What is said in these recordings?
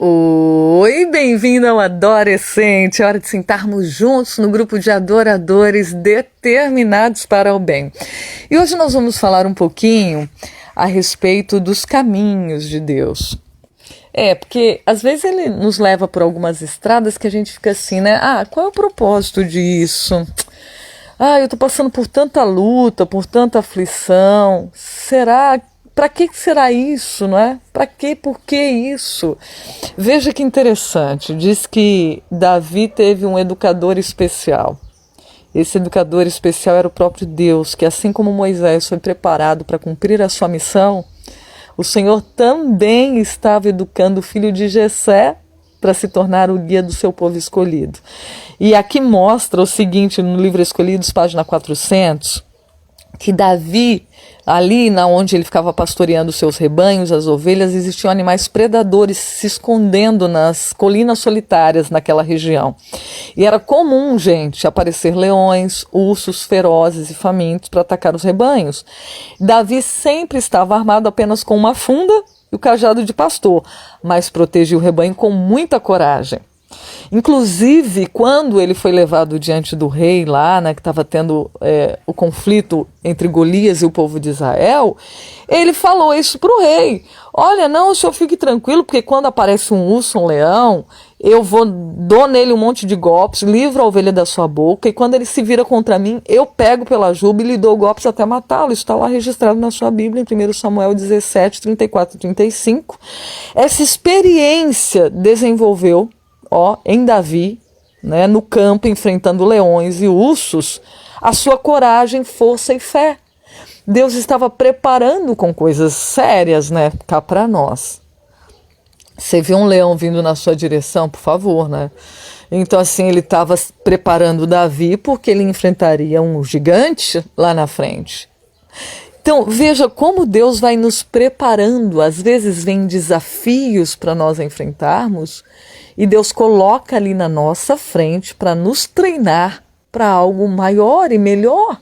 Oi, bem-vindo ao Adorescente, hora de sentarmos juntos no grupo de adoradores determinados para o bem. E hoje nós vamos falar um pouquinho a respeito dos caminhos de Deus. Porque às vezes ele nos leva por algumas estradas que a gente fica assim, né? Qual é o propósito disso? Eu tô passando por tanta luta, por tanta aflição. Para que será isso, não é? Para quê? Por que isso? Veja que interessante, diz que Davi teve um educador especial. Esse educador especial era o próprio Deus, que assim como Moisés foi preparado para cumprir a sua missão, o Senhor também estava educando o filho de Jessé para se tornar o guia do seu povo escolhido. E aqui mostra o seguinte, no livro Escolhidos, página 400, que Davi, ali onde ele ficava pastoreando seus rebanhos, as ovelhas, existiam animais predadores se escondendo nas colinas solitárias naquela região. E era comum, gente, aparecer leões, ursos ferozes e famintos para atacar os rebanhos. Davi sempre estava armado apenas com uma funda e o cajado de pastor, mas protegia o rebanho com muita coragem. Inclusive, quando ele foi levado diante do rei lá, que estava tendo o conflito entre Golias e o povo de Israel, ele falou isso para o rei. Olha, não, o senhor fique tranquilo, porque quando aparece um urso, um leão, eu dou nele um monte de golpes, livro a ovelha da sua boca, e quando ele se vira contra mim, eu pego pela juba e lhe dou golpes até matá-lo. Isso está lá registrado na sua Bíblia, em 1 Samuel 17, 34 e 35. Essa experiência desenvolveu em Davi, no campo, enfrentando leões e ursos, a sua coragem, força e fé. Deus estava preparando com coisas sérias, cá para nós. Você vê um leão vindo na sua direção, por favor, Então, assim, ele estava preparando Davi porque ele enfrentaria um gigante lá na frente. Então, veja como Deus vai nos preparando. Às vezes vem desafios para nós enfrentarmos e Deus coloca ali na nossa frente para nos treinar para algo maior e melhor.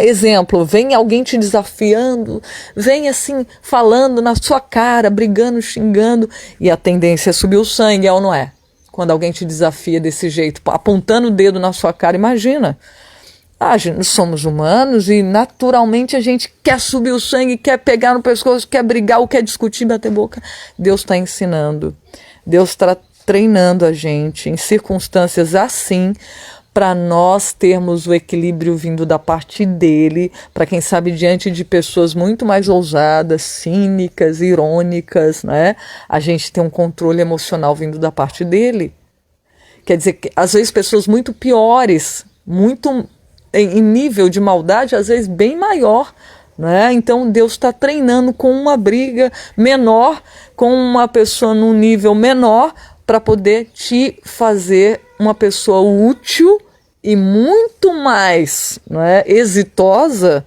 Exemplo, vem alguém te desafiando, vem assim falando na sua cara, brigando, xingando, e a tendência é subir o sangue, é ou não é? Quando alguém te desafia desse jeito, apontando o dedo na sua cara, imagina. Nós somos humanos e naturalmente a gente quer subir o sangue, quer pegar no pescoço, quer brigar ou quer discutir, bater boca. Deus está ensinando, Deus está treinando a gente em circunstâncias assim, para nós termos o equilíbrio vindo da parte dele, para quem sabe diante de pessoas muito mais ousadas, cínicas, irônicas, a gente tem um controle emocional vindo da parte dele. Quer dizer, que às vezes pessoas muito piores, muito em nível de maldade, às vezes bem maior, Então Deus está treinando com uma briga menor, com uma pessoa num nível menor, para poder te fazer uma pessoa útil e muito mais exitosa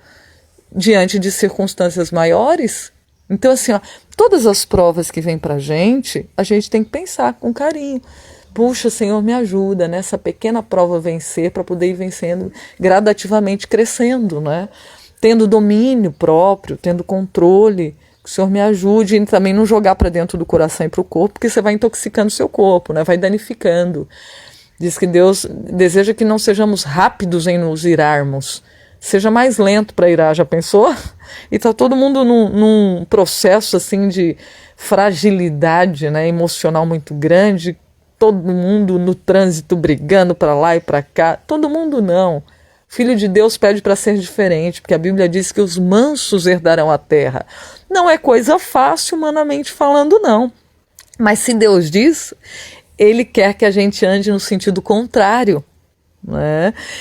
diante de circunstâncias maiores. Então, assim, todas as provas que vêm para a gente tem que pensar com carinho. Puxa, Senhor, me ajuda nessa pequena prova vencer, para poder ir vencendo gradativamente, crescendo, Tendo domínio próprio, tendo controle. Que o Senhor me ajude e também não jogar para dentro do coração e para o corpo, porque você vai intoxicando o seu corpo, vai danificando. Diz que Deus deseja que não sejamos rápidos em nos irarmos. Seja mais lento para irar, já pensou? E está todo mundo num processo assim de fragilidade emocional muito grande, todo mundo no trânsito brigando para lá e para cá. Todo mundo não. Filho de Deus pede para ser diferente, porque a Bíblia diz que os mansos herdarão a terra. Não é coisa fácil, humanamente falando, não. Mas se Deus diz, Ele quer que a gente ande no sentido contrário.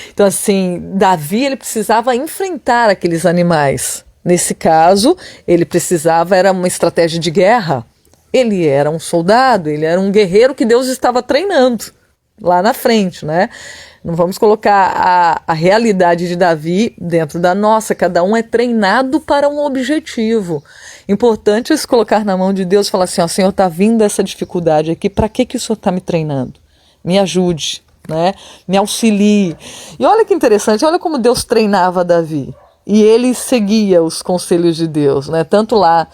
Então, assim, Davi, ele precisava enfrentar aqueles animais. Nesse caso, ele precisava, era uma estratégia de guerra. Ele era um soldado, ele era um guerreiro que Deus estava treinando lá na frente, Não vamos colocar a realidade de Davi dentro da nossa. Cada um é treinado para um objetivo. Importante é se colocar na mão de Deus e falar assim, Senhor, está vindo essa dificuldade aqui, para que o Senhor está me treinando? Me ajude, me auxilie. E olha que interessante, olha como Deus treinava Davi. e ele seguia os conselhos de Deus, né? Tanto lá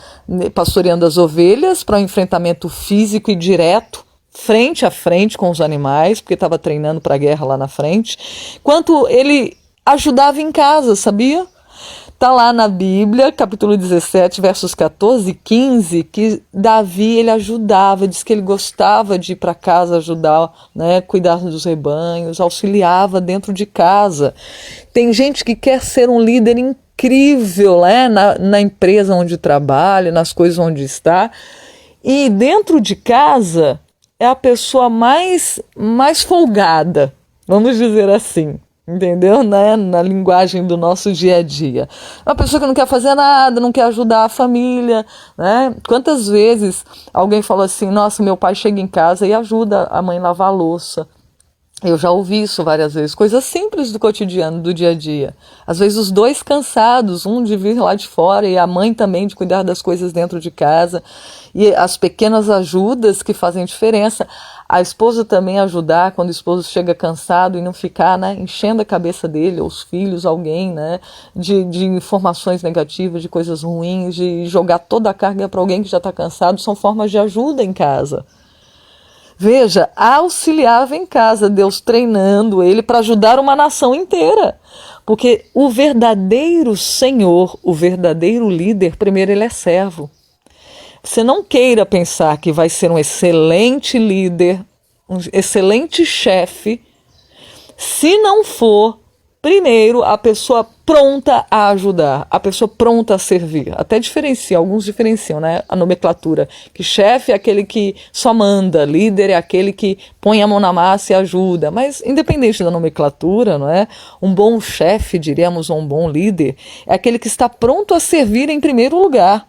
pastoreando as ovelhas para um enfrentamento físico e direto, frente a frente com os animais, porque estava treinando para a guerra lá na frente, quanto ele ajudava em casa, sabia? Está lá na Bíblia, capítulo 17, versos 14 e 15, que Davi, ele ajudava, diz que ele gostava de ir para casa ajudar, né, cuidar dos rebanhos, auxiliava dentro de casa. Tem gente que quer ser um líder incrível, né, na empresa onde trabalha, nas coisas onde está, e dentro de casa é a pessoa mais folgada, vamos dizer assim. Entendeu? Né? Na linguagem do nosso dia a dia. Uma pessoa que não quer fazer nada, não quer ajudar a família, né? Quantas vezes alguém falou assim, nossa, meu pai chega em casa e ajuda a mãe a lavar a louça. Eu já ouvi isso várias vezes, coisas simples do cotidiano, do dia a dia. Às vezes os dois cansados, um de vir lá de fora e a mãe também de cuidar das coisas dentro de casa. E as pequenas ajudas que fazem diferença. A esposa também ajudar quando o esposo chega cansado e não ficar, né, enchendo a cabeça dele, ou os filhos, alguém, né, de informações negativas, de coisas ruins, de jogar toda a carga para alguém que já está cansado, são formas de ajuda em casa. Veja, auxiliava em casa, Deus treinando ele para ajudar uma nação inteira. Porque o verdadeiro Senhor, o verdadeiro líder, primeiro ele é servo. Você não queira pensar que vai ser um excelente líder, um excelente chefe, se não for, primeiro, a pessoa pronta a ajudar, a pessoa pronta a servir. Até alguns diferenciam, né, a nomenclatura, que chefe é aquele que só manda, líder é aquele que põe a mão na massa e ajuda. Mas, independente da nomenclatura, não é? Um bom chefe, diríamos, ou um bom líder, é aquele que está pronto a servir em primeiro lugar.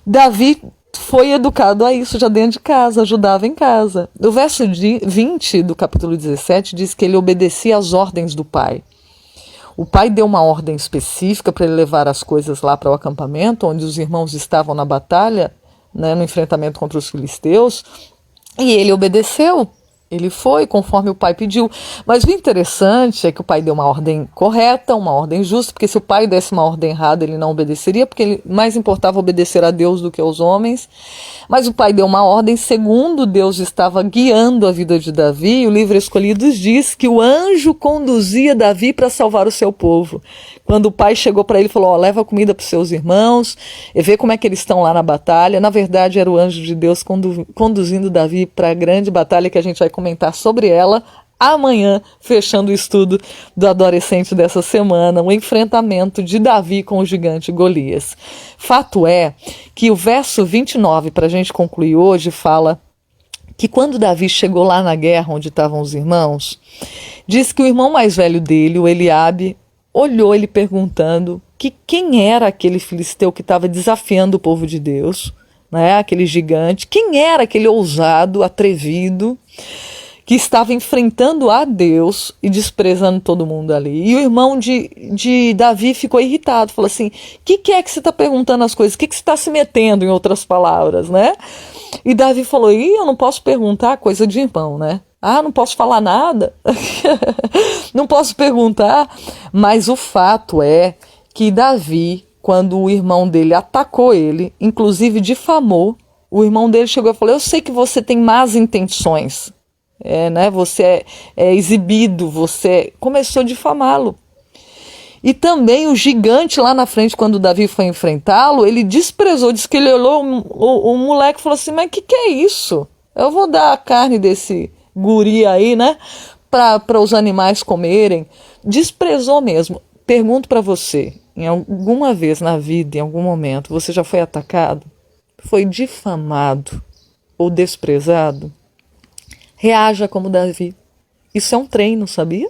Davi foi educado a isso já dentro de casa, ajudava em casa. O verso 20 do capítulo 17 diz que ele obedecia às ordens do pai. O pai deu uma ordem específica para ele levar as coisas lá para o acampamento, onde os irmãos estavam na batalha, né, no enfrentamento contra os filisteus, e ele obedeceu. Ele foi conforme o pai pediu. Mas o interessante é que o pai deu uma ordem correta, uma ordem justa, porque se o pai desse uma ordem errada, ele não obedeceria, porque ele mais importava obedecer a Deus do que aos homens. Mas o pai deu uma ordem segundo Deus estava guiando a vida de Davi. O livro Escolhidos diz que o anjo conduzia Davi para salvar o seu povo. Quando o pai chegou para ele e falou, leva comida para os seus irmãos, e vê como é que eles estão lá na batalha. Na verdade, era o anjo de Deus conduzindo Davi para a grande batalha que a gente vai comentar sobre ela amanhã, fechando o estudo do adolescente dessa semana, o enfrentamento de Davi com o gigante Golias. Fato é que o verso 29, para a gente concluir hoje, fala que quando Davi chegou lá na guerra onde estavam os irmãos, diz que o irmão mais velho dele, o Eliabe, olhou ele perguntando que quem era aquele filisteu que estava desafiando o povo de Deus, né? Aquele gigante, quem era aquele ousado, atrevido, que estava enfrentando a Deus e desprezando todo mundo ali. E o irmão de Davi ficou irritado, falou assim, que é que você está perguntando as coisas? O que você está se metendo, em outras palavras, né? E Davi falou, eu não posso perguntar coisa de irmão, né? Não posso falar nada, não posso perguntar, mas o fato é que Davi, quando o irmão dele atacou ele, inclusive difamou, o irmão dele chegou e falou, eu sei que você tem más intenções, né? Você é exibido, você começou a difamá-lo. E também o gigante lá na frente, quando Davi foi enfrentá-lo, ele desprezou, disse que ele olhou o moleque e falou assim, mas que é isso? Eu vou dar a carne desse guri aí, né, para os animais comerem. Desprezou mesmo. Pergunto para você, em alguma vez na vida, em algum momento, você já foi atacado? Foi difamado ou desprezado? Reaja como Davi. Isso é um treino, sabia?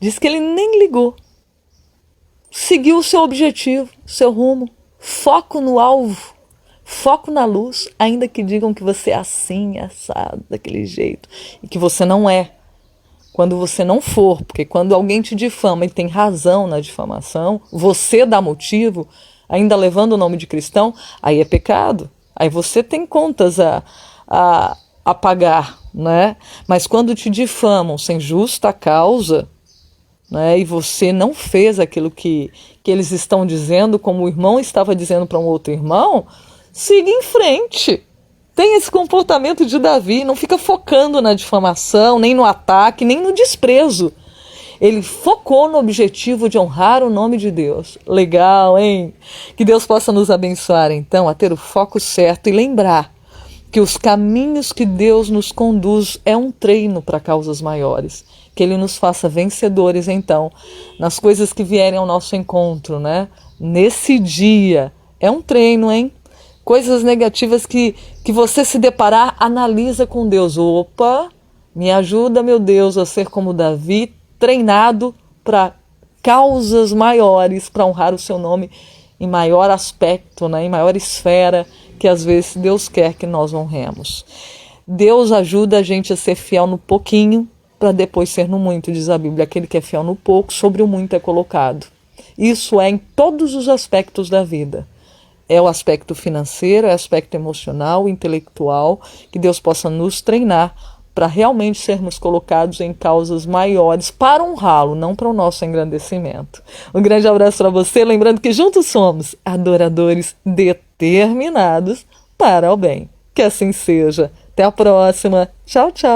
Diz que ele nem ligou. Seguiu o seu objetivo, seu rumo. Foco no alvo. Foco na luz, ainda que digam que você é assim, assado, daquele jeito, e que você não é. Quando você não for, porque quando alguém te difama e tem razão na difamação, você dá motivo, ainda levando o nome de cristão, aí é pecado. Aí você tem contas a pagar, né? Mas quando te difamam sem justa causa, né, e você não fez aquilo que eles estão dizendo, como o irmão estava dizendo para um outro irmão, siga em frente. Tem esse comportamento de Davi, não fica focando na difamação, nem no ataque, nem no desprezo. Ele focou no objetivo de honrar o nome de Deus. Legal, hein? Que Deus possa nos abençoar, então, a ter o foco certo e lembrar que os caminhos que Deus nos conduz é um treino para causas maiores. Que Ele nos faça vencedores, então, nas coisas que vierem ao nosso encontro, né? Nesse dia. É um treino, hein? Coisas negativas que você se deparar, analisa com Deus. Opa, me ajuda, meu Deus, a ser como Davi, treinado para causas maiores, para honrar o seu nome em maior aspecto, né, em maior esfera, que às vezes Deus quer que nós honremos. Deus ajuda a gente a ser fiel no pouquinho, para depois ser no muito, diz a Bíblia. Aquele que é fiel no pouco, sobre o muito é colocado. Isso é em todos os aspectos da vida. É o aspecto financeiro, é o aspecto emocional, intelectual, que Deus possa nos treinar para realmente sermos colocados em causas maiores para honrá-lo, não para o nosso engrandecimento. Um grande abraço para você, lembrando que juntos somos adoradores determinados para o bem. Que assim seja. Até a próxima. Tchau, tchau.